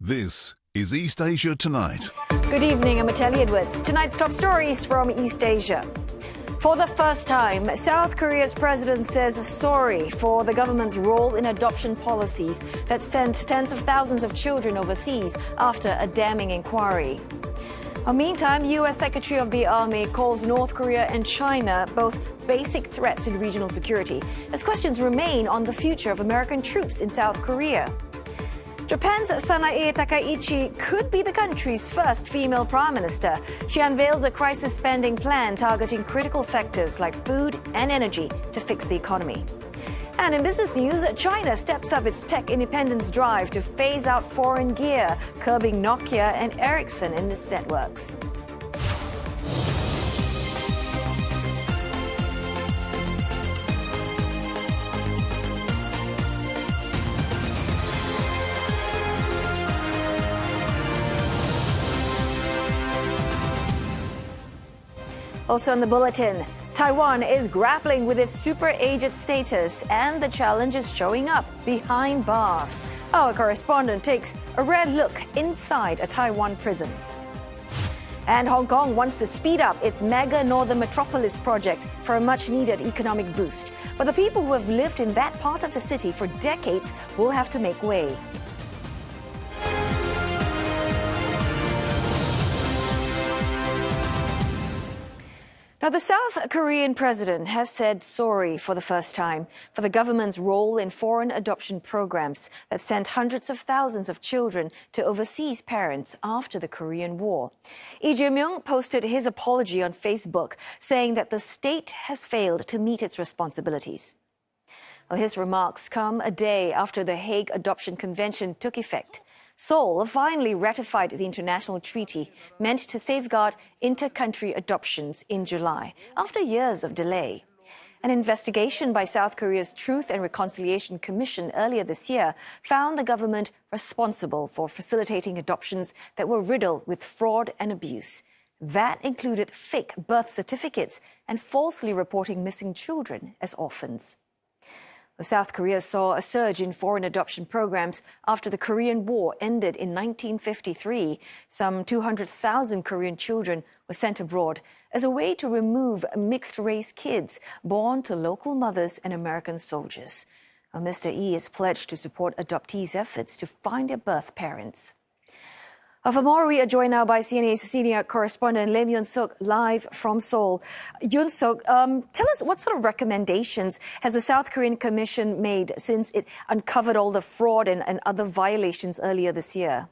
This is East Asia Tonight. Good evening, I'm Telly Edwards. Tonight's top stories from East Asia. For the first time, South Korea's president says sorry for the government's role in adoption policies that sent tens of thousands of children overseas after a damning inquiry. Meantime, U.S. Secretary of the Army calls North Korea and China both basic threats to regional security, as questions remain on the future of American troops in South Korea. Japan's Sanae Takaichi could be the country's first female prime minister. She unveils a crisis spending plan targeting critical sectors like food and energy to fix the economy. And in business news, China steps up its tech independence drive to phase out foreign gear, curbing Nokia and Ericsson in its networks. Also in the bulletin, Taiwan is grappling with its super-aged status and the challenge is showing up behind bars. Our correspondent takes a rare look inside a Taiwan prison. And Hong Kong wants to speed up its mega northern Metropolis project for a much-needed economic boost. But the people who have lived in that part of the city for decades will have to make way. Now, the South Korean president has said sorry for the first time for the government's role in foreign adoption programs that sent hundreds of thousands of children to overseas parents after the Korean War. Myung posted his apology on Facebook, saying that the state has failed to meet its responsibilities. Well, his remarks come a day after the Hague Adoption Convention took effect. Seoul finally ratified the international treaty meant to safeguard inter-country adoptions in July, after years of delay. An investigation by South Korea's Truth and Reconciliation Commission earlier this year found the government responsible for facilitating adoptions that were riddled with fraud and abuse. That included fake birth certificates and falsely reporting missing children as orphans. South Korea saw a surge in foreign adoption programs after the Korean War ended in 1953. Some 200,000 Korean children were sent abroad as a way to remove mixed-race kids born to local mothers and American soldiers. Mr. Yi is pledged to support adoptees' efforts to find their birth parents. For more, we are joined now by CNA's senior correspondent Lim Yun-suk, live from Seoul. Yun-suk, tell us what sort of recommendations has the South Korean Commission made since it uncovered all the fraud and other violations earlier this year?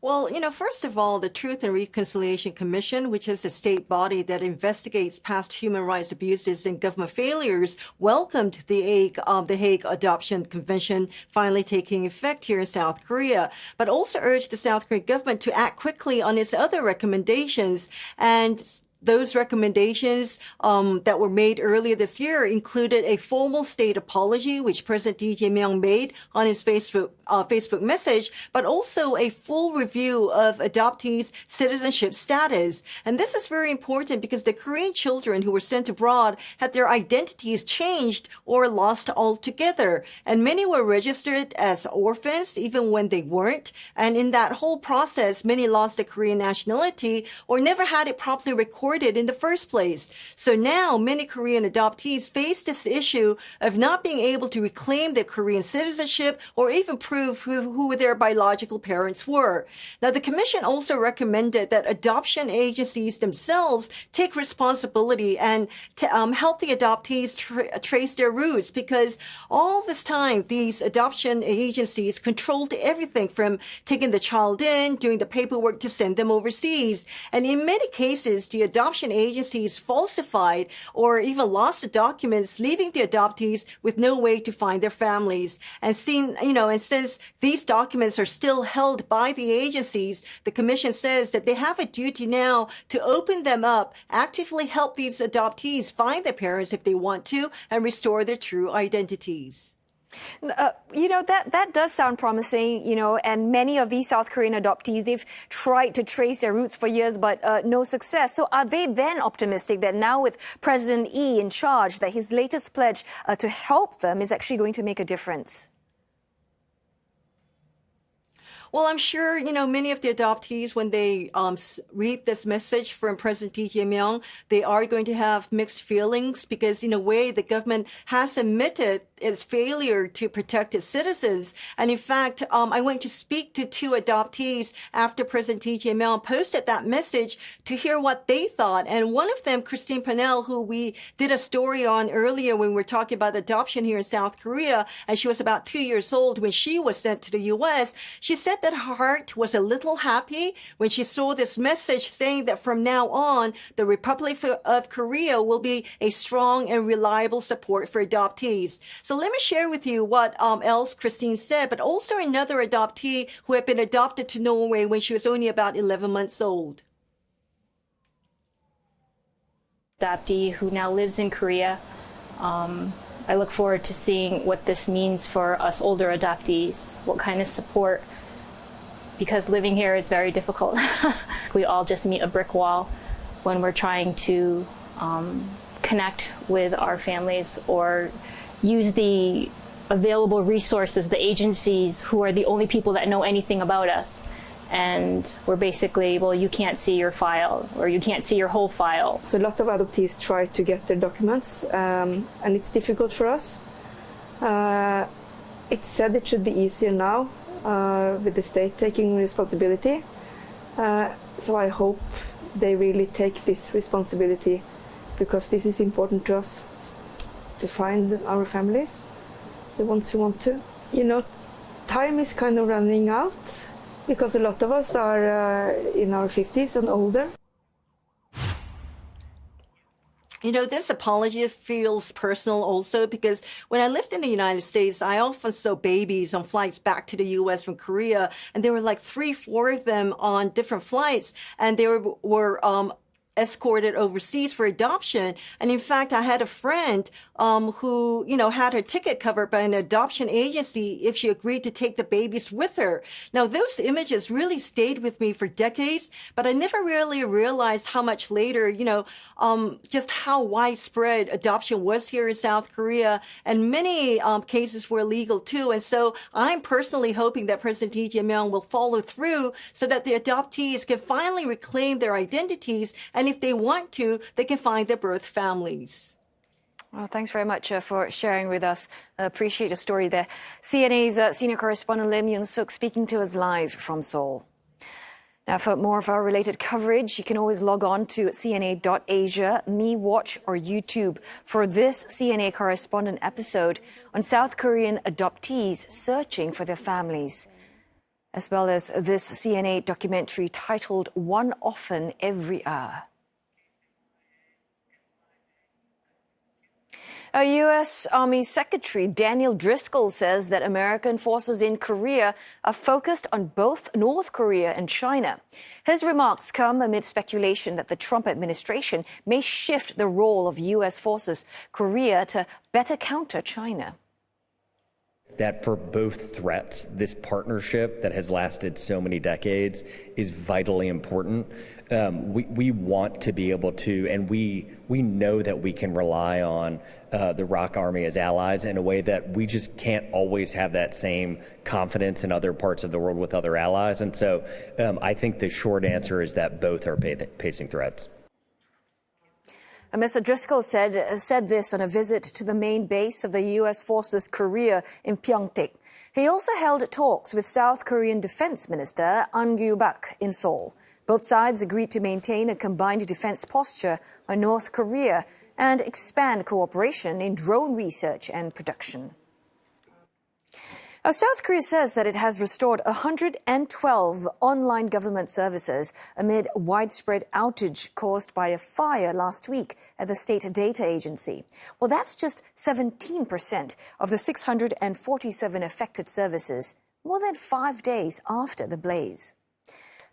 Well, first of all, the Truth and Reconciliation Commission, which is a state body that investigates past human rights abuses and government failures, welcomed the Hague Adoption Convention finally taking effect here in South Korea, but also urged the South Korean government to act quickly on its other recommendations. And those recommendations that were made earlier this year included a formal state apology, which President Myung made on his Facebook message, but also a full review of adoptees' citizenship status. And this is very important because the Korean children who were sent abroad had their identities changed or lost altogether. And many were registered as orphans even when they weren't. And in that whole process, many lost their Korean nationality or never had it properly recorded in the first place. So now many Korean adoptees face this issue of not being able to reclaim their Korean citizenship or even prove who their biological parents were. Now, the Commission also recommended that adoption agencies themselves take responsibility and to help the adoptees trace their roots, because all this time, these adoption agencies controlled everything from taking the child in, doing the paperwork to send them overseas. And in many cases, the adoption agencies falsified or even lost the documents, leaving the adoptees with no way to find their families. And since these documents are still held by the agencies, the Commission says that they have a duty now to open them up, actively help these adoptees find their parents if they want to, and restore their true identities. That does sound promising, and many of these South Korean adoptees, they've tried to trace their roots for years, but no success. So are they then optimistic that now with President Yi in charge, that his latest pledge to help them is actually going to make a difference? Well, I'm sure, many of the adoptees, when they read this message from President Lee Jae-myung, they are going to have mixed feelings because, in a way, the government has admitted its failure to protect its citizens. And in fact, I went to speak to two adoptees after President Lee Jae-myung posted that message to hear what they thought. And one of them, Christine Pannell, who we did a story on earlier when we were talking about adoption here in South Korea, and she was about 2 years old when she was sent to the U.S., she said that her heart was a little happy when she saw this message saying that from now on, the Republic of Korea will be a strong and reliable support for adoptees. So let me share with you what else Christine said, but also another adoptee who had been adopted to Norway when she was only about 11 months old. Adoptee who now lives in Korea. I look forward to seeing what this means for us older adoptees, what kind of support, because living here is very difficult. We all just meet a brick wall when we're trying to connect with our families or use the available resources, the agencies who are the only people that know anything about us. And we're basically, well, you can't see your file or you can't see your whole file. A lot of adoptees try to get their documents and it's difficult for us. It's said it should be easier now with the state taking responsibility. So I hope they really take this responsibility because this is important to us to find our families, the ones who want to. Time is kind of running out because a lot of us are in our 50s and older. This apology feels personal also because when I lived in the United States, I often saw babies on flights back to the U.S. from Korea, and there were like 3-4 of them on different flights, and they were escorted overseas for adoption. And in fact, I had a friend who, had her ticket covered by an adoption agency if she agreed to take the babies with her. Now, those images really stayed with me for decades, but I never really realized how much later, just how widespread adoption was here in South Korea. And many cases were legal too. And so I'm personally hoping that President Lee Jae-myung will follow through so that the adoptees can finally reclaim their identities. And if they want to, they can find their birth families. Well, thanks very much for sharing with us. I appreciate your story there. CNA's senior correspondent Lim Yoon-suk speaking to us live from Seoul. Now, for more of our related coverage, you can always log on to cna.asia, MeWatch, or YouTube for this CNA correspondent episode on South Korean adoptees searching for their families, as well as this CNA documentary titled One Orphan Every Hour. U.S. Army Secretary Daniel Driscoll says that American forces in Korea are focused on both North Korea and China. His remarks come amid speculation that the Trump administration may shift the role of U.S. forces Korea to better counter China. That for both threats, this partnership that has lasted so many decades is vitally important. We want to be able to, and we know that we can rely on the ROK Army as allies in a way that we just can't always have that same confidence in other parts of the world with other allies. And so I think the short answer is that both are facing threats. Mr. Driscoll said this on a visit to the main base of the U.S. Forces Korea in Pyeongtaek. He also held talks with South Korean Defense Minister An Gyu-bak in Seoul. Both sides agreed to maintain a combined defense posture on North Korea and expand cooperation in drone research and production. Now, South Korea says that it has restored 112 online government services amid widespread outage caused by a fire last week at the state data agency. Well, that's just 17% of the 647 affected services, more than 5 days after the blaze.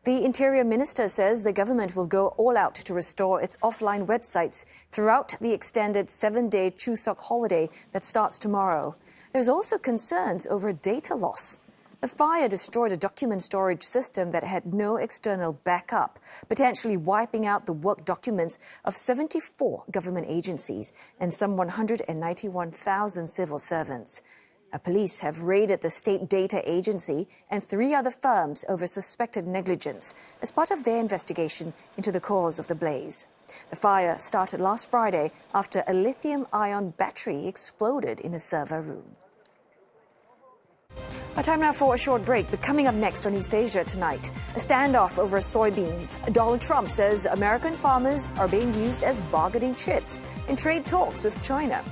The Interior Minister says the government will go all out to restore its offline websites throughout the extended 7-day Chuseok holiday that starts tomorrow. There's also concerns over data loss. The fire destroyed a document storage system that had no external backup, potentially wiping out the work documents of 74 government agencies and some 191,000 civil servants. Police have raided the state data agency and 3 other firms over suspected negligence as part of their investigation into the cause of the blaze. The fire started last Friday after a lithium-ion battery exploded in a server room. Our time now for a short break, but coming up next on East Asia tonight, a standoff over soybeans. Donald Trump says American farmers are being used as bargaining chips in trade talks with China.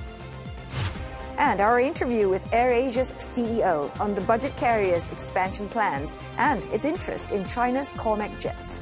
And our interview with AirAsia's CEO on the budget carrier's expansion plans and its interest in China's COMAC jets.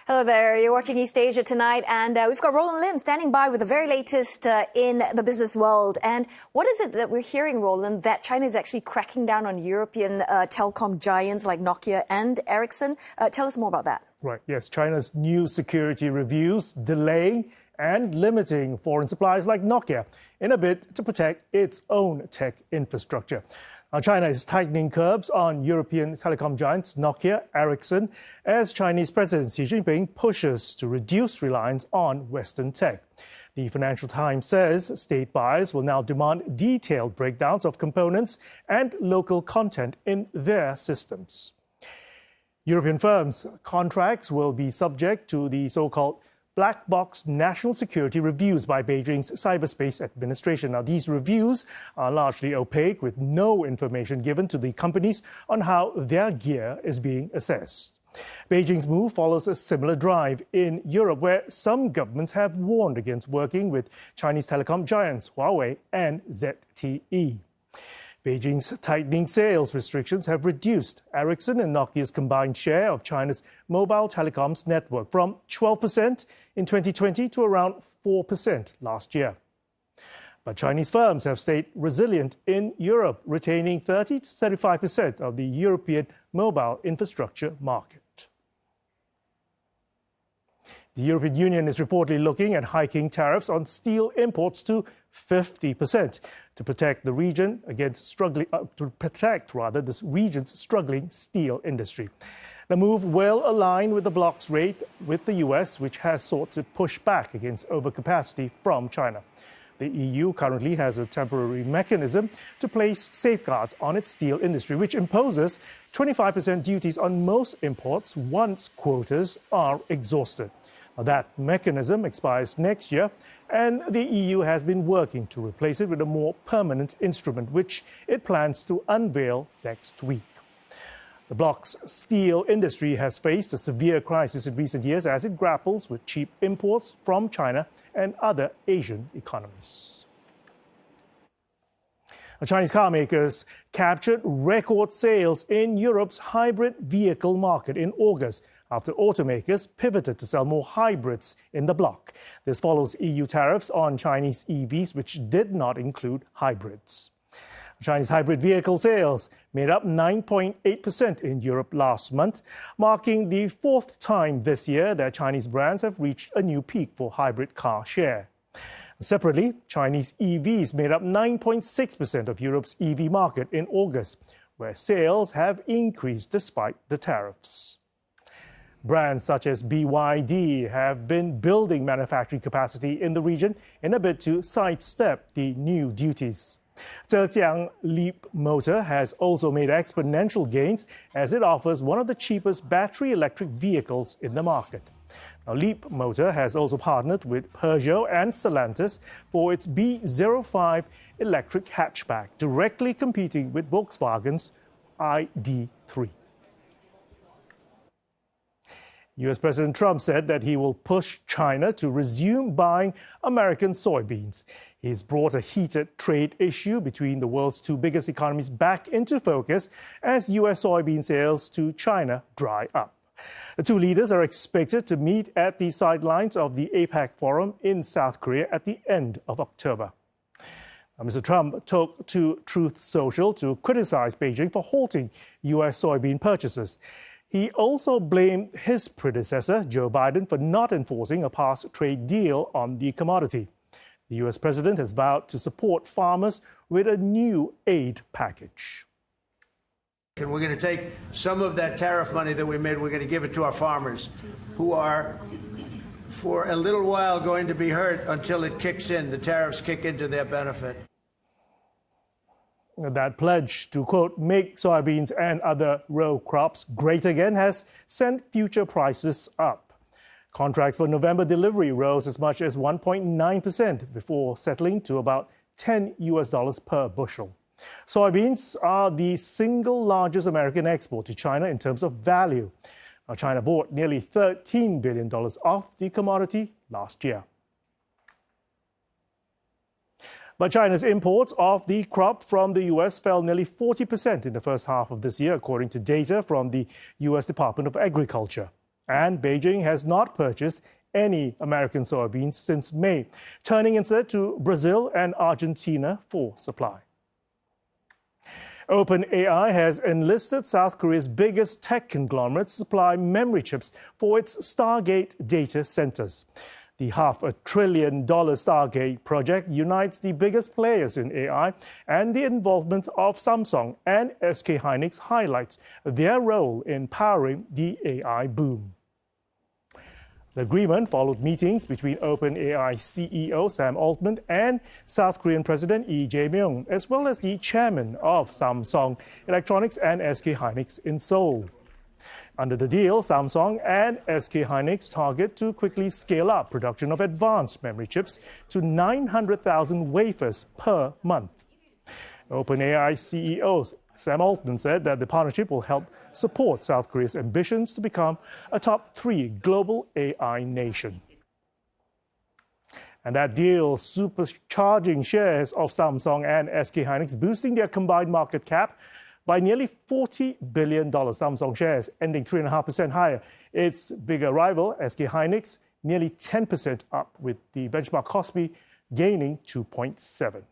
Hello there, you're watching East Asia tonight, and we've got Roland Lim standing by with the very latest in the business world. And what is it that we're hearing, Roland, that China is actually cracking down on European telecom giants like Nokia and Ericsson? Tell us more about that. Right, yes, China's new security reviews delaying and limiting foreign suppliers like Nokia in a bid to protect its own tech infrastructure. Now, China is tightening curbs on European telecom giants Nokia, Ericsson, as Chinese President Xi Jinping pushes to reduce reliance on Western tech. The Financial Times says state buyers will now demand detailed breakdowns of components and local content in their systems. European firms' contracts will be subject to the so-called black box national security reviews by Beijing's Cyberspace Administration. Now, these reviews are largely opaque, with no information given to the companies on how their gear is being assessed. Beijing's move follows a similar drive in Europe, where some governments have warned against working with Chinese telecom giants Huawei and ZTE. Beijing's tightening sales restrictions have reduced Ericsson and Nokia's combined share of China's mobile telecoms network from 12% in 2020 to around 4% last year. But Chinese firms have stayed resilient in Europe, retaining 30 to 35% of the European mobile infrastructure market. The European Union is reportedly looking at hiking tariffs on steel imports to 50% to protect the region against this region's struggling steel industry. The move will align with the bloc's rate with the US, which has sought to push back against overcapacity from China. The EU currently has a temporary mechanism to place safeguards on its steel industry, which imposes 25% duties on most imports once quotas are exhausted. Now, that mechanism expires next year, and the EU has been working to replace it with a more permanent instrument, which it plans to unveil next week. The bloc's steel industry has faced a severe crisis in recent years as it grapples with cheap imports from China and other Asian economies. Chinese car makers captured record sales in Europe's hybrid vehicle market in August after automakers pivoted to sell more hybrids in the bloc. This follows EU tariffs on Chinese EVs, which did not include hybrids. Chinese hybrid vehicle sales made up 9.8% in Europe last month, marking the 4th time this year that Chinese brands have reached a new peak for hybrid car share. Separately, Chinese EVs made up 9.6% of Europe's EV market in August, where sales have increased despite the tariffs. Brands such as BYD have been building manufacturing capacity in the region in a bid to sidestep the new duties. Zhejiang Leap Motor has also made exponential gains as it offers one of the cheapest battery electric vehicles in the market. Now, Leap Motor has also partnered with Peugeot and Stellantis for its B05 electric hatchback, directly competing with Volkswagen's ID3. US President Trump said that he will push China to resume buying American soybeans. He's brought a heated trade issue between the world's two biggest economies back into focus as US soybean sales to China dry up. The two leaders are expected to meet at the sidelines of the APEC forum in South Korea at the end of October. Now, Mr. Trump took to Truth Social to criticize Beijing for halting US soybean purchases. He also blamed his predecessor, Joe Biden, for not enforcing a past trade deal on the commodity. The US president has vowed to support farmers with a new aid package. And we're going to take some of that tariff money that we made, we're going to give it to our farmers, who are, for a little while, going to be hurt until it kicks in. The tariffs kick into their benefit. That pledge to, quote, make soybeans and other row crops great again has sent future prices up. Contracts for November delivery rose as much as 1.9% before settling to about $10 per bushel. Soybeans are the single largest American export to China in terms of value. Now, China bought nearly $13 billion of the commodity last year. But China's imports of the crop from the U.S. fell nearly 40% in the first half of this year, according to data from the U.S. Department of Agriculture. And Beijing has not purchased any American soybeans since May, turning instead to Brazil and Argentina for supply. OpenAI has enlisted South Korea's biggest tech conglomerate to supply memory chips for its Stargate data centers. The $500 billion Stargate project unites the biggest players in AI, and the involvement of Samsung and SK Hynix highlights their role in powering the AI boom. The agreement followed meetings between OpenAI CEO Sam Altman and South Korean President Lee Jae-myung, as well as the chairman of Samsung Electronics and SK Hynix in Seoul. Under the deal, Samsung and SK Hynix target to quickly scale up production of advanced memory chips to 900,000 wafers per month. OpenAI CEO Sam Altman said that the partnership will help support South Korea's ambitions to become a top 3 global AI nation. And that deal supercharging shares of Samsung and SK Hynix, boosting their combined market cap by nearly $40 billion. Samsung shares ending 3.5% higher. Its bigger rival, SK Hynix, nearly 10% up, with the benchmark Kospi gaining 2.7%.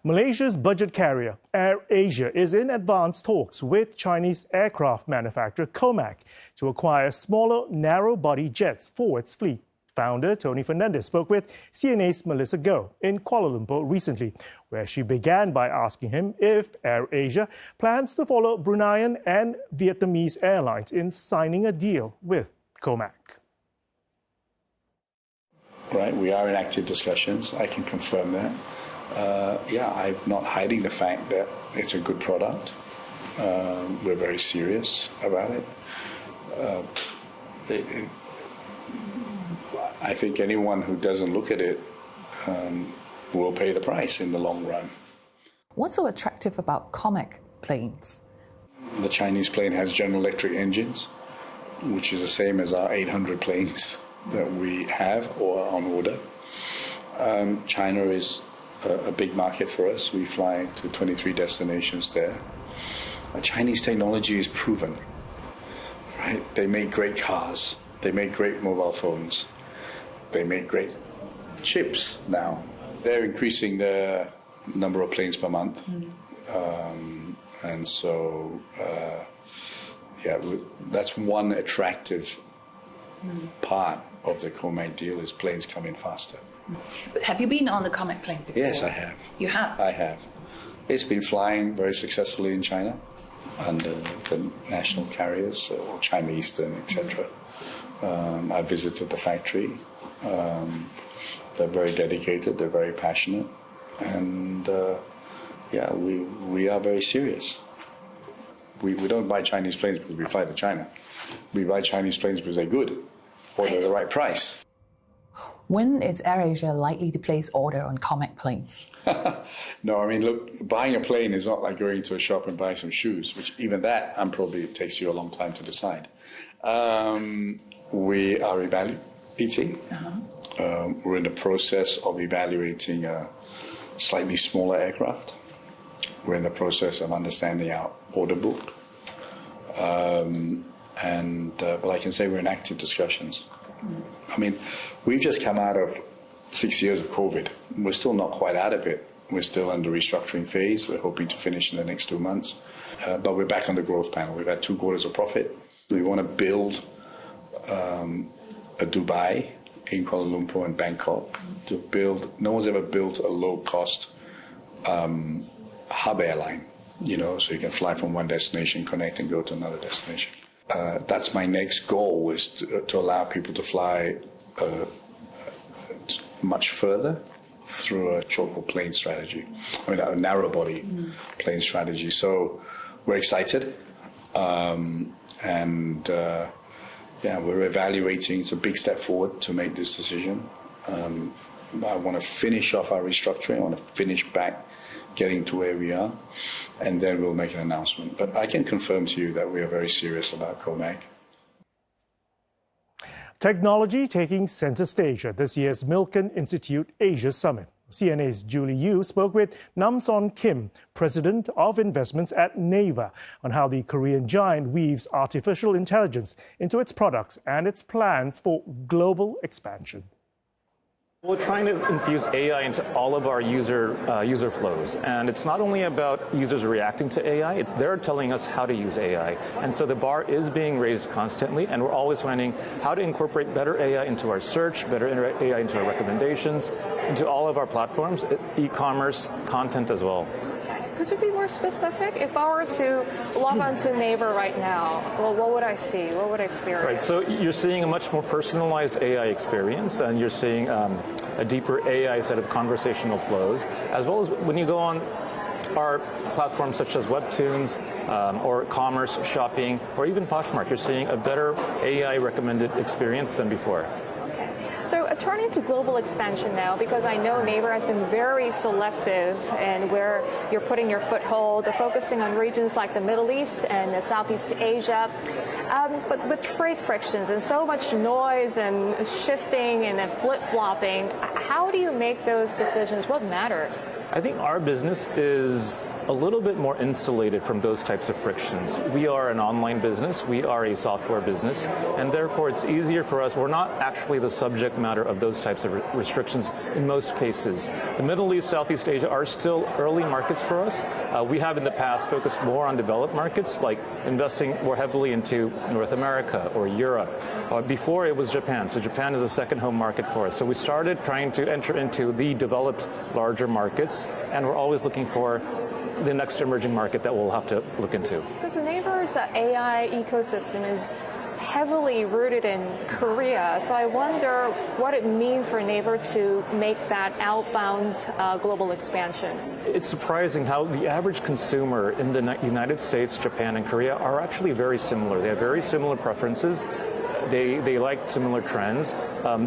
Malaysia's budget carrier, AirAsia, is in advanced talks with Chinese aircraft manufacturer COMAC to acquire smaller, narrow-body jets for its fleet. Founder Tony Fernandes spoke with CNA's Melissa Goh in Kuala Lumpur recently, where she began by asking him if AirAsia plans to follow Bruneian and Vietnamese airlines in signing a deal with COMAC. Right, we are in active discussions. I can confirm that. I'm not hiding the fact that it's a good product. We're very serious about it. I think anyone who doesn't look at it will pay the price in the long run. What's so attractive about COMAC planes? The Chinese plane has General Electric engines, which is the same as our 800 planes that we have or are on order. China is a big market for us. We fly to 23 destinations there. Chinese technology is proven. Right? They make great cars. They make great mobile phones. They make great chips now. They're increasing their number of planes per month. And so, that's one attractive part of the COMAC deal is planes come in faster. But have you been on the COMAC plane before? Yes, I have. You have? I have. It's been flying very successfully in China under the national carriers, or China Eastern, etc. I visited the factory. They're very dedicated, they're very passionate, and we are very serious. We don't buy Chinese planes because we fly to China. We buy Chinese planes because they're good, or they're the right price. When is AirAsia likely to place order on COMAC planes? No, I mean, look, buying a plane is not like going to a shop and buying some shoes, which even that, it takes you a long time to decide. We are evaluating. We're in the process of evaluating a slightly smaller aircraft. We're in the process of understanding our order book. But I can say we're in active discussions. I mean, we've just come out of 6 years of COVID. We're still not quite out of it. We're still in the restructuring phase. We're hoping to finish in the next 2 months. But we're back on the growth panel. We've had 2 quarters of profit. We want to build a Dubai in Kuala Lumpur and Bangkok. No one's ever built a low-cost hub airline, so you can fly from one destination, connect, and go to another destination. That's my next goal, is to allow people to fly much further through a short-haul plane strategy. A narrow-body plane strategy. So we're excited, and we're evaluating. It's a big step forward to make this decision. I want to finish off our restructuring. I want to finish back getting to where we are, and then we'll make an announcement. But I can confirm to you that we are very serious about COMAC. Technology taking center stage at this year's Milken Institute Asia Summit. CNA's Julie Yu spoke with Nam-son Kim, President of Investments at Naver, on how the Korean giant weaves artificial intelligence into its products and its plans for global expansion. We're trying to infuse AI into all of our user flows. And it's not only about users reacting to AI, it's they're telling us how to use AI. And so the bar is being raised constantly, and we're always finding how to incorporate better AI into our search, better AI into our recommendations, into all of our platforms, e-commerce, content as well. Could you be more specific? If I were to log on to Naver right now, well, what would I see? What would I experience? Right, so you're seeing a much more personalized AI experience, and you're seeing a deeper AI set of conversational flows, as well as when you go on our platforms such as Webtoons or commerce, shopping, or even Poshmark, you're seeing a better AI recommended experience than before. So turning to global expansion now, because I know Naver has been very selective in where you're putting your foothold, focusing on regions like the Middle East and Southeast Asia. But with trade frictions and so much noise and shifting and flip-flopping, how do you make those decisions? What matters? I think our business is a little bit more insulated from those types of frictions. We are an online business, we are a software business, and therefore it's easier for us. We're not actually the subject matter of those types of restrictions in most cases. The Middle East, Southeast Asia are still early markets for us. We have in the past focused more on developed markets, like investing more heavily into North America or Europe. Before it was Japan, so Japan is a second home market for us. So we started trying to enter into the developed larger markets, and we're always looking for the next emerging market that we'll have to look into. Because Naver's AI ecosystem is heavily rooted in Korea, so I wonder what it means for Naver to make that outbound global expansion. It's surprising how the average consumer in the United States, Japan, and Korea are actually very similar. They have very similar preferences. They like similar trends.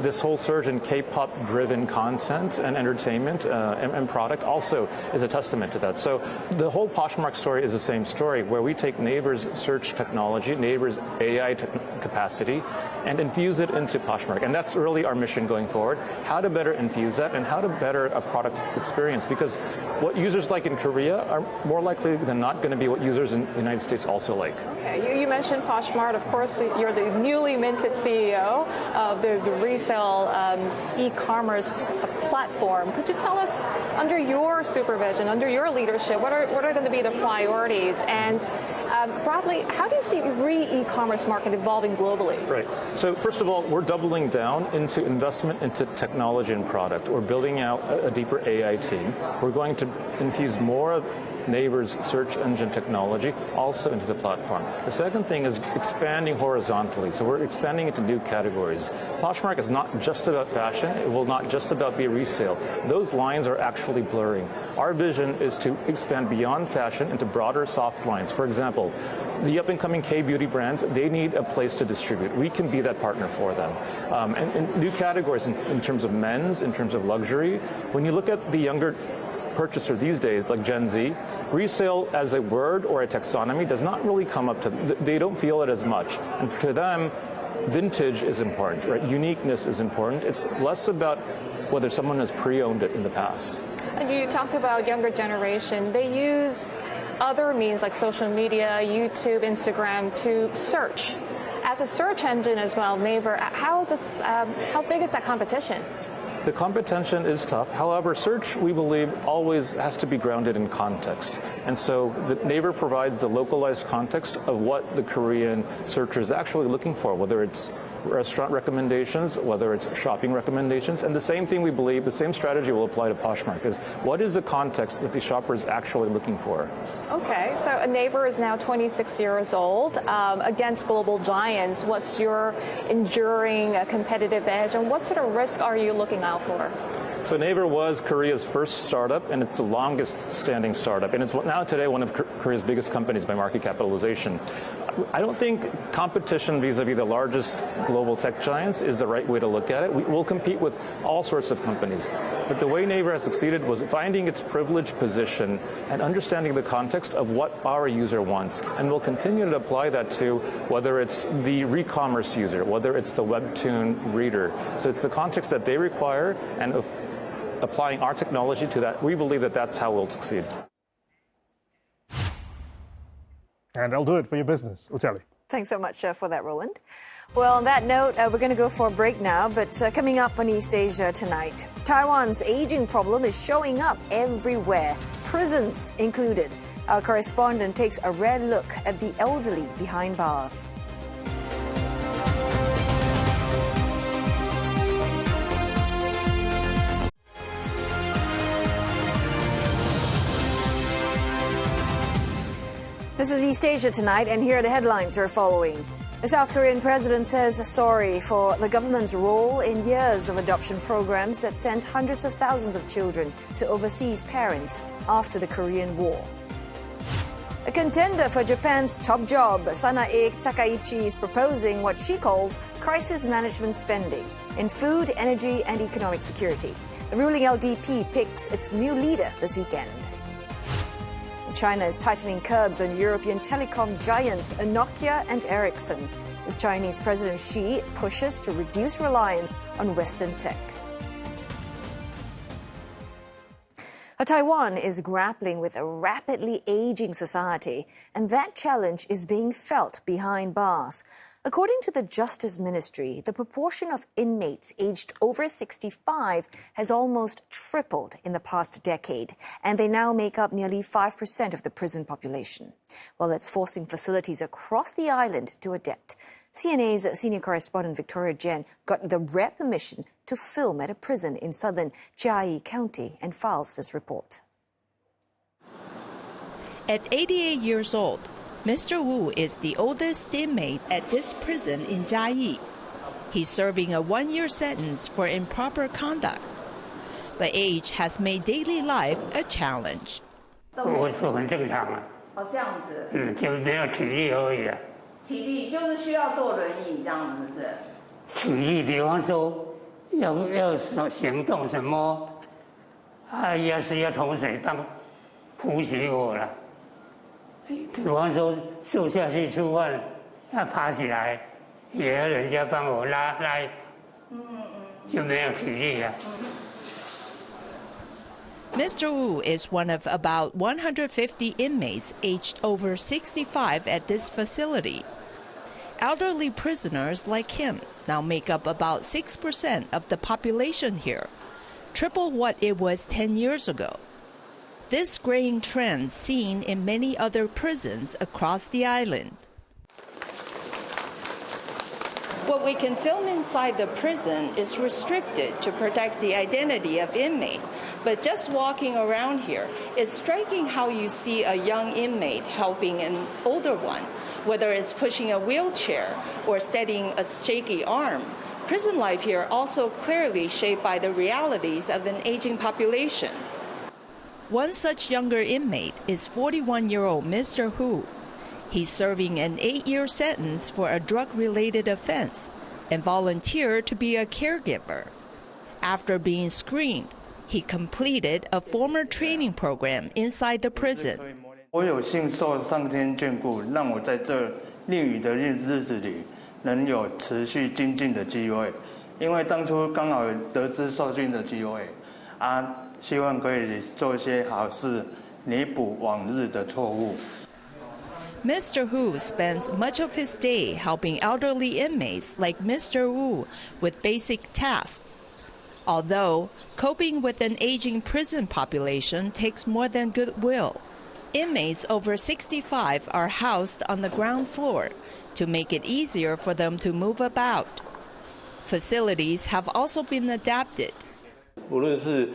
This whole surge in K-pop-driven content and entertainment and product also is a testament to that. So the whole Poshmark story is the same story, where we take Naver's search technology, Naver's AI capacity, and infuse it into Poshmark. And that's really our mission going forward, how to better infuse that and how to better a product experience. Because what users like in Korea are more likely than not going to be what users in the United States also like. Okay, you mentioned Poshmark. Of course, you're the newly minted CEO of the resale e-commerce platform. Could you tell us, under your supervision, under your leadership, what are going to be the priorities? And broadly, how do you see e-commerce market evolving globally? Right. So first of all, we're doubling down into investment into technology and product. We're building out a deeper AI team. We're going to infuse more of Naver's search engine technology also into the platform. The second thing is expanding horizontally. So we're expanding into new categories. Poshmark is not just about fashion. It will not just about be resale. Those lines are actually blurring. Our vision is to expand beyond fashion into broader soft lines. For example, the up-and-coming K-beauty brands, they need a place to distribute. We can be that partner for them. And new categories in terms of men's, in terms of luxury. When you look at the younger purchaser these days, like Gen Z, resale as a word or a taxonomy does not really come up to them. They don't feel it as much. And to them, vintage is important, right? Uniqueness is important. It's less about whether someone has pre-owned it in the past. And you talked about younger generation. They use other means like social media, YouTube, Instagram to search. As a search engine as well, Naver, how big is that competition? The competition is tough. However, search, we believe, always has to be grounded in context. And so the Naver provides the localized context of what the Korean searcher is actually looking for, whether it's restaurant recommendations, whether it's shopping recommendations. And the same thing we believe, the same strategy will apply to Poshmark, is what is the context that the shopper is actually looking for? Okay, so Naver is now 26 years old. Against global giants, what's your enduring competitive edge, and what sort of risk are you looking out for? So Naver was Korea's first startup, and it's the longest standing startup. And it's now today one of Korea's biggest companies by market capitalization. I don't think competition vis-a-vis the largest global tech giants is the right way to look at it. We'll compete with all sorts of companies. But the way Naver has succeeded was finding its privileged position and understanding the context of what our user wants. And we'll continue to apply that to whether it's the re-commerce user, whether it's the Webtoon reader. So it's the context that they require, and of applying our technology to that, we believe that that's how we'll succeed. And that'll do it for your business. Oteli. Thanks so much for that, Roland. Well, on that note, we're going to go for a break now, but coming up on East Asia tonight, Taiwan's aging problem is showing up everywhere, prisons included. Our correspondent takes a rare look at the elderly behind bars. This is East Asia tonight, and here are the headlines we're following. The South Korean president says sorry for the government's role in years of adoption programs that sent hundreds of thousands of children to overseas parents after the Korean War. A contender for Japan's top job, Sanae Takaichi, is proposing what she calls crisis management spending in food, energy, and economic security. The ruling LDP picks its new leader this weekend. China is tightening curbs on European telecom giants Nokia and Ericsson as Chinese President Xi pushes to reduce reliance on Western tech. Taiwan is grappling with a rapidly aging society, and that challenge is being felt behind bars. According to the Justice Ministry, the proportion of inmates aged over 65 has almost tripled in the past decade, and they now make up nearly 5% of the prison population. Well, it's forcing facilities across the island to adapt. CNA's senior correspondent Victoria Jen got the rare permission to film at a prison in southern Jiayi County and files this report. At 88 years old, Mr. Wu is the oldest inmate at this prison in Jiayi. He's serving a one-year sentence for improper conduct. The age has made daily life a challenge. 我说很正常啊。哦，这样子。就是没有体力而已啊。体力就是需要坐轮椅这样子是。体力，比方说要行动什么，要是要从水帮扶起我了。比方说坐下去吃饭，要爬起来，也要人家帮我拉，就没有体力了。Mr. Wu is one of about 150 inmates aged over 65 at this facility. Elderly prisoners like him now make up about 6% of the population here, triple what it was 10 years ago. This graying trend seen in many other prisons across the island. What we can film inside the prison is restricted to protect the identity of inmates. But just walking around here, it's striking how you see a young inmate helping an older one, whether it's pushing a wheelchair or steadying a shaky arm. Prison life here also clearly shaped by the realities of an aging population. One such younger inmate is 41-year-old Mr. Hu. He's serving an 8-year sentence for a drug-related offense and volunteered to be a caregiver. After being screened, he completed a former training program inside the prison. 我有幸受上天眷顾，让我在这囹圄的日子里能有持续精进的机会。因为当初刚好得知受训的机会，希望可以做一些好事，弥补往日的错误。 Mr. Hu spends much of his day helping elderly inmates like Mr. Wu with basic tasks. Although coping with an aging prison population takes more than goodwill, inmates over 65 are housed on the ground floor to make it easier for them to move about. facilities have also been adapted. 无论是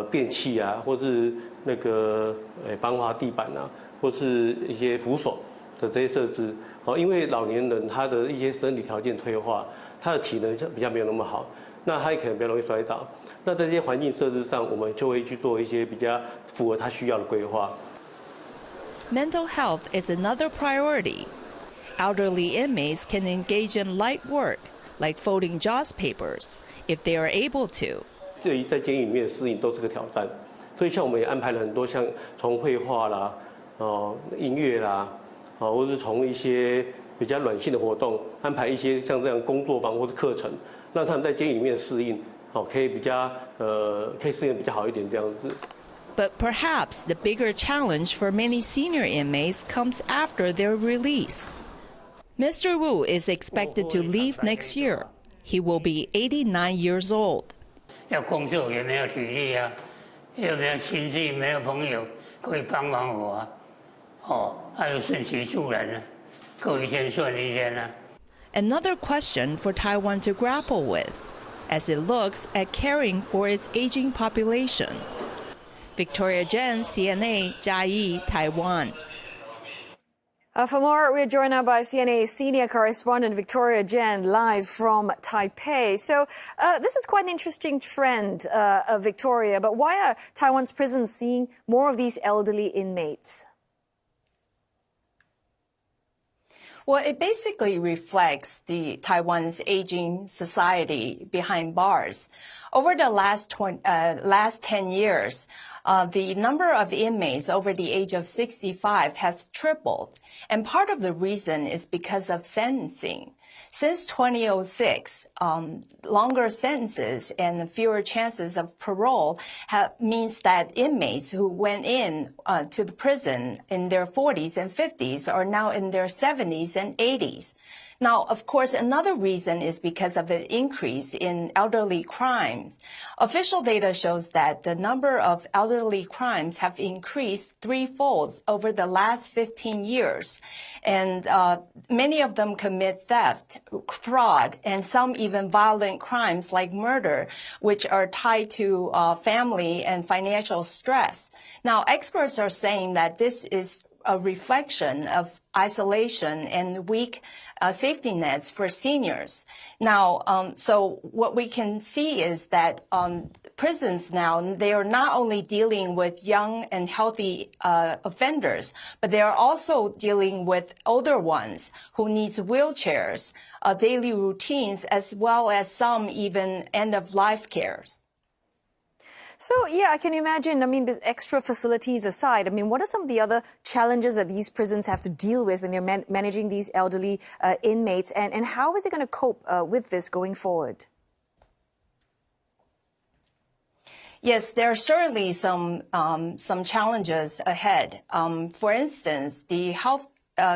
便器啊，或是那个防滑地板啊，或是一些扶手的这些设置，因为老年人他的一些生理条件退化，他的体能就比较没有那么好，那他也可能比较容易摔倒。那在这些环境设置上，我们就会去做一些比较符合他需要的规划。Mental health is another priority. Elderly inmates can engage in light work, like folding JAWS papers, if they are able to. 对于在监狱里面适应都是个挑战，所以像我们也安排了很多像从绘画啦、音乐啦，或是从一些比较软性的活动，安排一些像这样工作坊或是课程，让他们在监狱里面适应，可以比较可以适应比较好一点这样子。But perhaps the bigger challenge for many senior inmates comes after their release. Mr. Wu is expected to leave next year. He will be 89 years old. 要工作也没有体力啊，又没有亲戚，没有朋友可以帮忙我啊，还有顺其自然啊，过一天算一天啊。Another question for Taiwan to grapple with, as it looks at caring for its aging population. Victoria Jen, CNA, Chiayi, Taiwan. For more, we're joined now by CNA senior correspondent Victoria Jen, live from Taipei. So this is quite an interesting trend, Victoria, but why are Taiwan's prisons seeing more of these elderly inmates? Well, it basically reflects Taiwan's aging society behind bars. Over the last 10 years, the number of inmates over the age of 65 has tripled. And part of the reason is because of sentencing. Since 2006, longer sentences and fewer chances of parole means that inmates who went in to the prison in their 40s and 50s are now in their 70s and 80s. Now, of course, another reason is because of an increase in elderly crimes. Official data shows that the number of elderly crimes have increased threefold over the last 15 years. And many of them commit theft, fraud, and some even violent crimes like murder, which are tied to family and financial stress. Now, experts are saying that this is a reflection of isolation and weak safety nets for seniors. Now, so what we can see is that prisons now, they are not only dealing with young and healthy offenders, but they are also dealing with older ones who needs wheelchairs, daily routines, as well as some even end-of-life cares. So, yeah, I can imagine, I mean, these extra facilities aside, I mean, what are some of the other challenges that these prisons have to deal with when they're managing these elderly inmates? And how is it going to cope with this going forward? Yes, there are certainly some challenges ahead. For instance, the health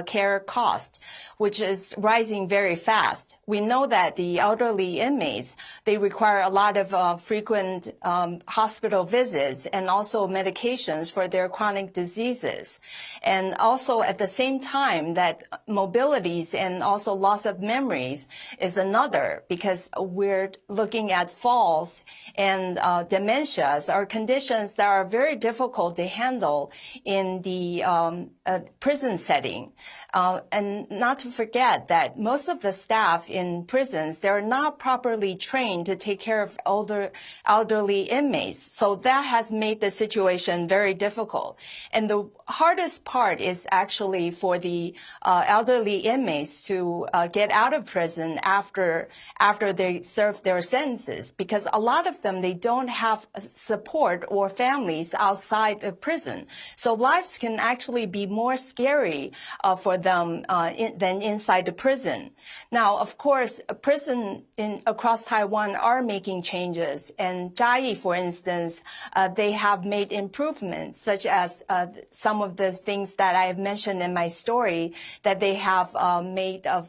care cost, which is rising very fast. We know that the elderly inmates, they require a lot of frequent hospital visits and also medications for their chronic diseases. And also at the same time that mobilities and also loss of memories is another, because we're looking at falls and dementias are conditions that are very difficult to handle in the prison setting. And not to forget that most of the staff in prisons, they're not properly trained to take care of elderly inmates. So that has made the situation very difficult. And the hardest part is actually for the elderly inmates to get out of prison after they serve their sentences, because a lot of them, they don't have support or families outside the prison. So lives can actually be more scary for them than inside the prison. Now, of course, prison across Taiwan are making changes. And Chiayi, for instance, they have made improvements, such as some of the things that I have mentioned in my story, that they have made of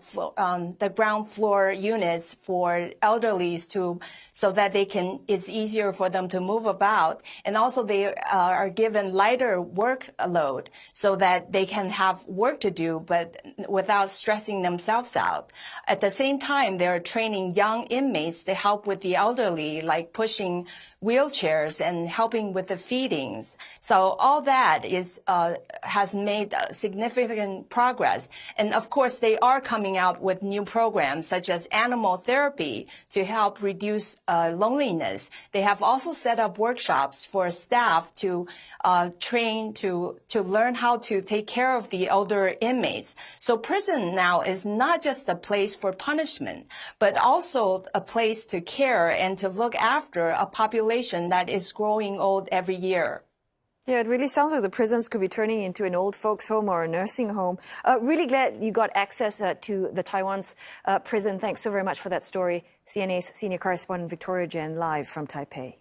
the ground floor units for elderlies so that it's easier for them to move about. And also they are given lighter workload so that that they can have work to do, but without stressing themselves out. At the same time, they're training young inmates to help with the elderly, like pushing wheelchairs and helping with the feedings. So all that has made significant progress. And of course, they are coming out with new programs such as animal therapy to help reduce loneliness. They have also set up workshops for staff to train to learn how to take care of the older inmates. So prison now is not just a place for punishment, but also a place to care and to look after a population that is growing old every year. Yeah, it really sounds like the prisons could be turning into an old folks' home or a nursing home. Really glad you got access to the Taiwan's prison. Thanks so very much for that story. CNA's senior correspondent Victoria Jen live from Taipei.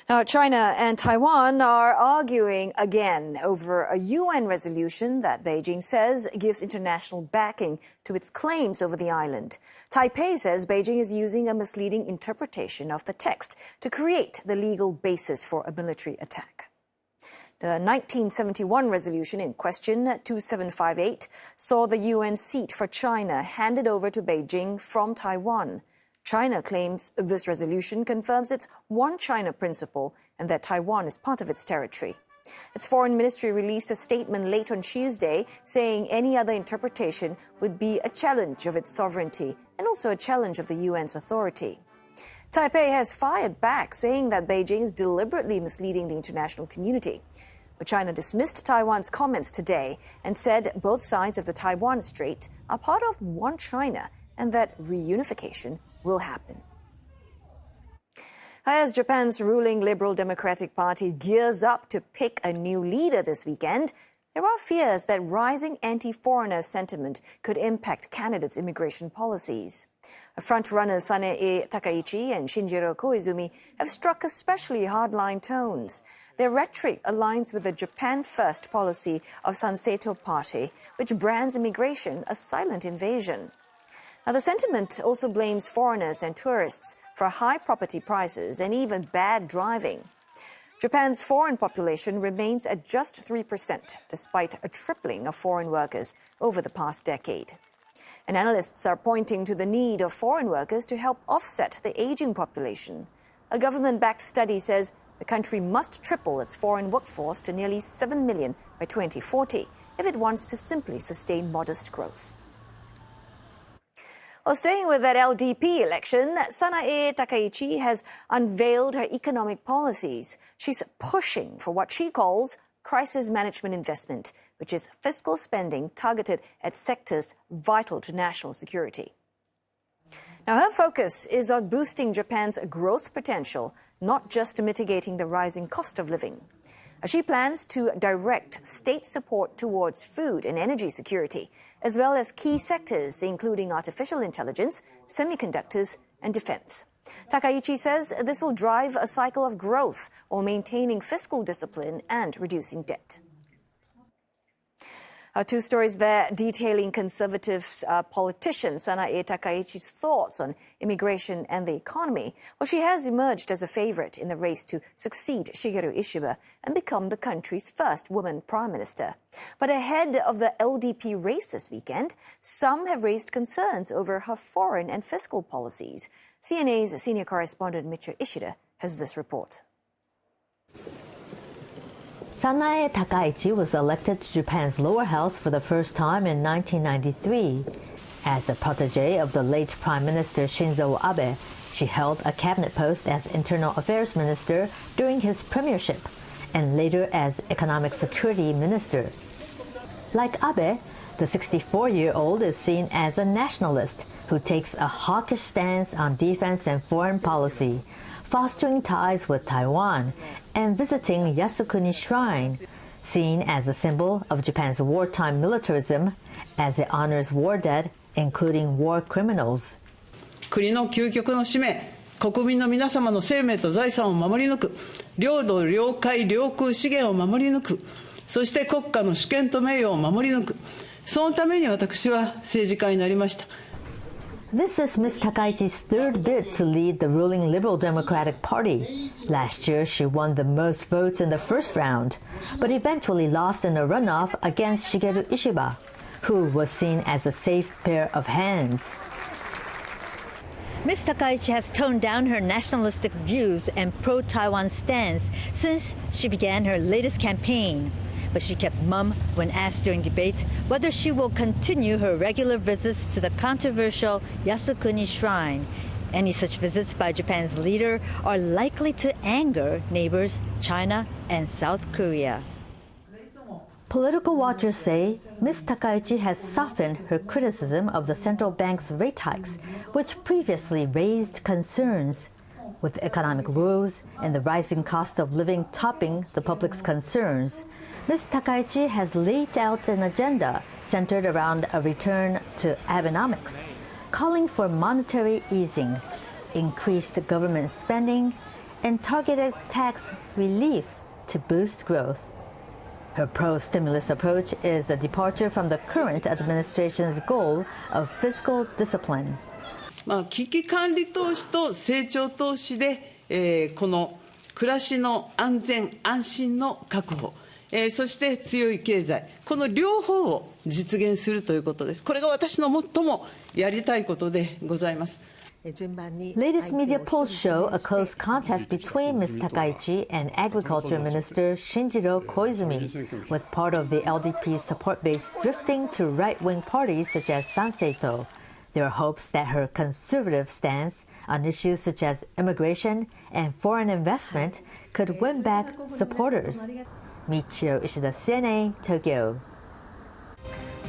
Now, China and Taiwan are arguing again over a UN resolution that Beijing says gives international backing to its claims over the island. Taipei says Beijing is using a misleading interpretation of the text to create the legal basis for a military attack. The 1971 resolution in question, 2758, saw the UN seat for China handed over to Beijing from Taiwan. China claims this resolution confirms its one China principle and that Taiwan is part of its territory. Its foreign ministry released a statement late on Tuesday saying any other interpretation would be a challenge of its sovereignty and also a challenge of the UN's authority. Taipei has fired back, saying that Beijing is deliberately misleading the international community. But China dismissed Taiwan's comments today and said both sides of the Taiwan Strait are part of one China and that reunification will happen. As Japan's ruling Liberal Democratic Party gears up to pick a new leader this weekend, there are fears that rising anti-foreigner sentiment could impact candidates' immigration policies. Front-runners Sanae Takaichi and Shinjiro Koizumi have struck especially hardline tones. Their rhetoric aligns with the Japan-first policy of Sanseto Party, which brands immigration a silent invasion. Now, the sentiment also blames foreigners and tourists for high property prices and even bad driving. Japan's foreign population remains at just 3%, despite a tripling of foreign workers over the past decade. And analysts are pointing to the need of foreign workers to help offset the aging population. A government-backed study says the country must triple its foreign workforce to nearly 7 million by 2040 if it wants to simply sustain modest growth. Well, staying with that LDP election, Sanae Takaichi has unveiled her economic policies. She's pushing for what she calls crisis management investment, which is fiscal spending targeted at sectors vital to national security. Now, her focus is on boosting Japan's growth potential, not just mitigating the rising cost of living. She plans to direct state support towards food and energy security, as well as key sectors including artificial intelligence, semiconductors, and defense. Takaichi says this will drive a cycle of growth while maintaining fiscal discipline and reducing debt. Two stories there detailing conservative politician Sanae Takaichi's thoughts on immigration and the economy. Well, she has emerged as a favorite in the race to succeed Shigeru Ishiba and become the country's first woman prime minister. But ahead of the LDP race this weekend, some have raised concerns over her foreign and fiscal policies. CNA's senior correspondent Michio Ishida has this report. Sanae Takaichi was elected to Japan's lower house for the first time in 1993. As a protege of the late Prime Minister Shinzo Abe, she held a cabinet post as Internal Affairs Minister during his premiership, and later as Economic Security Minister. Like Abe, the 64-year-old is seen as a nationalist who takes a hawkish stance on defense and foreign policy, fostering ties with Taiwan, and visiting Yasukuni Shrine, seen as a symbol of Japan's wartime militarism, as it honors war dead, including war criminals. 国の究極の使命、国民の皆様の生命と財産を守り抜く、領土、領海、領空資源を守り抜く、そして国家の主権と名誉を守り抜く、そのために私は政治家になりました。This is Ms. Takaichi's third bid to lead the ruling Liberal Democratic Party. Last year, she won the most votes in the first round, but eventually lost in a runoff against Shigeru Ishiba, who was seen as a safe pair of hands. Ms. Takaichi has toned down her nationalistic views and pro-Taiwan stance since she began her latest campaign. But she kept mum when asked during debates whether she will continue her regular visits to the controversial Yasukuni Shrine. Any such visits by Japan's leader are likely to anger neighbors China and South Korea. Political watchers say Ms. Takaichi has softened her criticism of the central bank's rate hikes, which previously raised concerns. With economic woes and the rising cost of living topping the public's concerns, Ms. Takaichi has laid out an agenda centered around a return to Abenomics, calling for monetary easing, increased government spending, and targeted tax relief to boost growth. Her pro-stimulus approach is a departure from the current administration's goal of fiscal discipline. 危機管理投資と成長投資で、この暮らしの安全安心の確保、そして強い経済、この両方を実現するということです。これが私の最もやりたいことでございます。Latest media polls show a close contest between Ms. Takaichi and Agriculture Minister Shinjiro Koizumi, with part of the LDP's support base drifting to right-wing parties such as Sanseito. There are hopes that her conservative stance on issues such as immigration and foreign investment could win back supporters. Michio Ishida, CNA, Tokyo.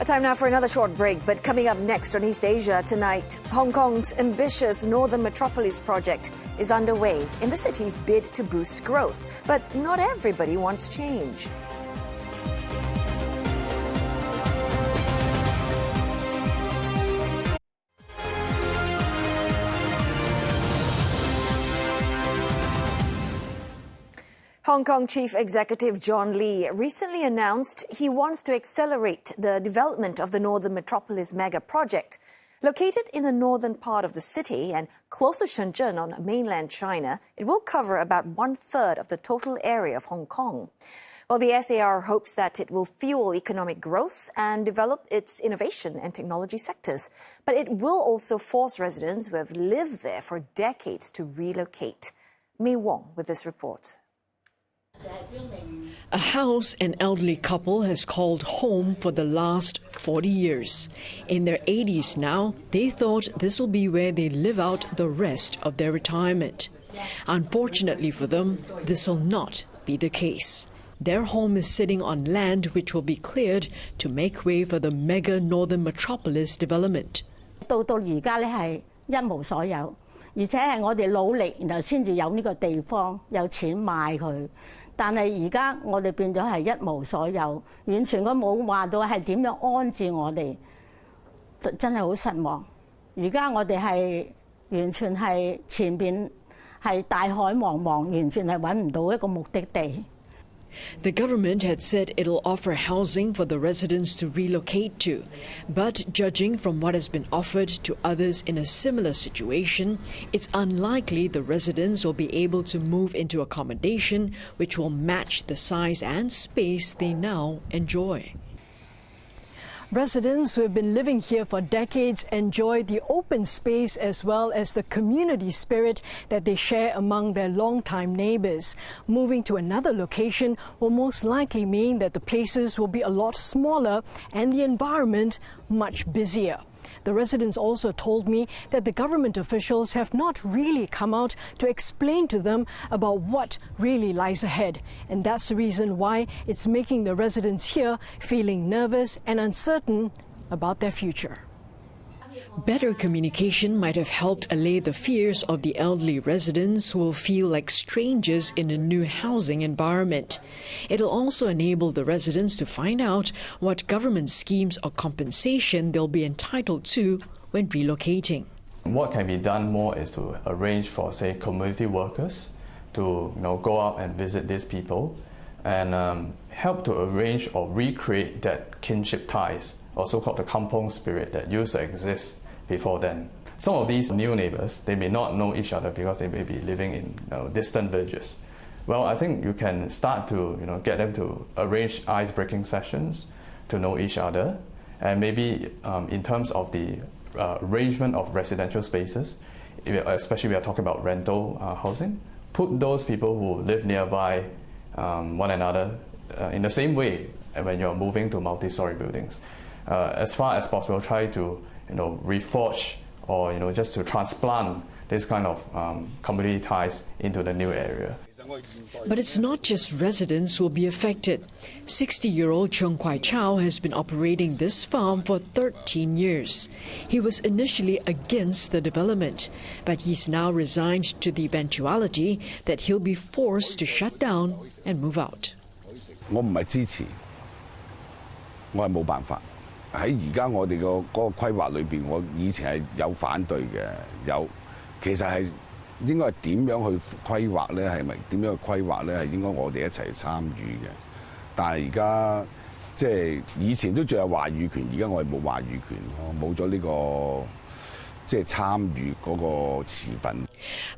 A time now for another short break, but coming up next on East Asia tonight, Hong Kong's ambitious Northern Metropolis project is underway in the city's bid to boost growth. But not everybody wants change. Hong Kong Chief Executive John Lee recently announced he wants to accelerate the development of the Northern Metropolis mega project. Located in the northern part of the city and close to Shenzhen on mainland China, it will cover about 1/3 of the total area of Hong Kong. Well, the SAR hopes that it will fuel economic growth and develop its innovation and technology sectors. But it will also force residents who have lived there for decades to relocate. Myung with this report. A house an elderly couple has called home for the last 40 years. In their 80s now, they thought this will be where they live out the rest of their retirement. Unfortunately for them, this will not be the case. Their home is sitting on land which will be cleared to make way for the mega Northern Metropolis development. 到而家咧係一無所有，而且係我哋努力，然後先至有呢個地方，有錢買佢。但係而家我哋變咗係一無所有，完全佢冇話到係點樣安置我哋，真係好失望。而家我哋係完全係前邊係大海茫茫，完全係揾唔到一個目的地。The government had said it'll offer housing for the residents to relocate to, but judging from what has been offered to others in a similar situation, it's unlikely the residents will be able to move into accommodation which will match the size and space they now enjoy. Residents who have been living here for decades enjoy the open space as well as the community spirit that they share among their longtime neighbours. Moving to another location will most likely mean that the places will be a lot smaller and the environment much busier. The residents also told me that the government officials have not really come out to explain to them about what really lies ahead. And that's the reason why it's making the residents here feeling nervous and uncertain about their future. Better communication might have helped allay the fears of the elderly residents who will feel like strangers in a new housing environment. It'll also enable the residents to find out what government schemes or compensation they'll be entitled to when relocating. What can be done more is to arrange for, say, community workers to go out and visit these people and help to arrange or recreate that kinship ties, or so-called the kampong spirit that used to exist before then. Some of these new neighbors, they may not know each other because they may be living in distant villages. Well, I think you can start to get them to arrange ice-breaking sessions to know each other, and maybe in terms of the arrangement of residential spaces, especially we are talking about rental housing, put those people who live nearby one another in the same way when you're moving to multi-story buildings. As far as possible, try to reforge or just to transplant this kind of community ties into the new area. But it's not just residents who will be affected. 60-year-old Chung Kwai Chow has been operating this farm for 13 years. He was initially against the development, but he's now resigned to the eventuality that he'll be forced to shut down and move out. 我唔係支持，我係冇辦法。喺而家我哋個嗰個規劃裏邊，我以前係有反對嘅，其實係應該係點樣去規劃咧？係咪點樣去規劃咧？係應該我哋一齊參與嘅。但係而家即係以前都仲有話語權，而家我哋冇話語權咯，冇咗呢個即係參與嗰個持份。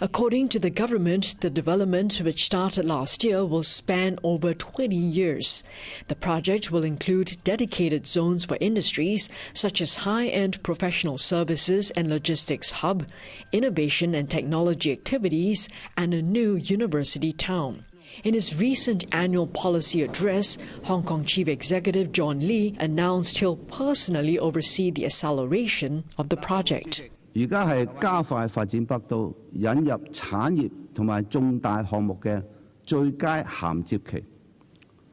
According to the government, the development, which started last year, will span over 20 years. The project will include dedicated zones for industries such as high-end professional services and logistics hub, innovation and technology activities, and a new university town. In his recent annual policy address, Hong Kong Chief Executive John Lee announced he'll personally oversee the acceleration of the project. 而家係加快發展北都，引入產業同埋重大項目嘅最佳銜接期。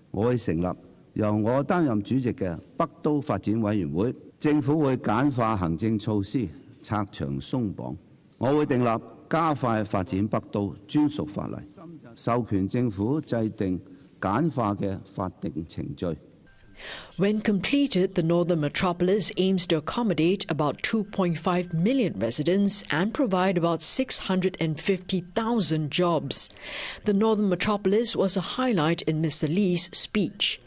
我會成立由我擔任主席嘅北都發展委員會，政府會簡化行政措施，拆牆鬆綁。我會訂立加快發展北都專屬法例，授權政府制定簡化嘅法定程序。 When completed, the northern metropolis aims to accommodate about 2.5 million residents and provide about 650,000 jobs. The northern metropolis was a highlight in Mr. Lee's speech.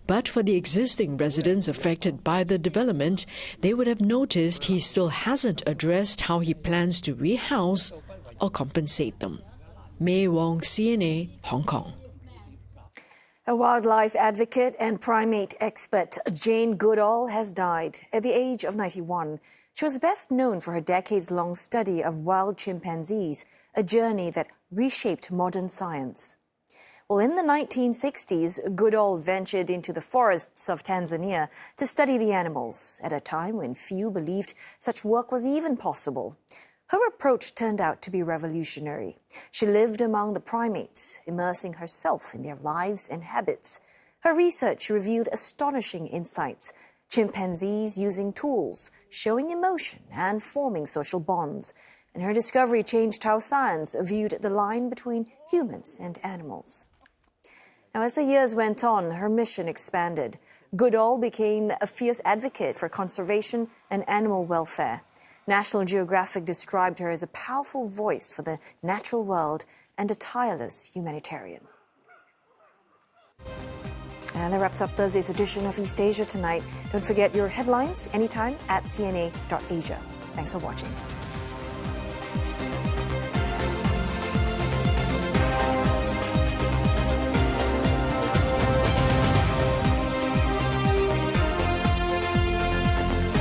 But for the existing residents affected by the development, they would have noticed he still hasn't addressed how he plans to rehouse or compensate them. May Wong, CNA, Hong Kong. A wildlife advocate and primate expert, Jane Goodall, has died at the age of 91. She was best known for her decades-long study of wild chimpanzees, a journey that reshaped modern science. Well, in the 1960s, Goodall ventured into the forests of Tanzania to study the animals at a time when few believed such work was even possible. Her approach turned out to be revolutionary. She lived among the primates, immersing herself in their lives and habits. Her research revealed astonishing insights. Chimpanzees using tools, showing emotion and forming social bonds. And her discovery changed how science viewed the line between humans and animals. Now, as the years went on, her mission expanded. Goodall became a fierce advocate for conservation and animal welfare. National Geographic described her as a powerful voice for the natural world and a tireless humanitarian. And that wraps up Thursday's edition of East Asia Tonight. Don't forget your headlines anytime at cna.asia. Thanks for watching.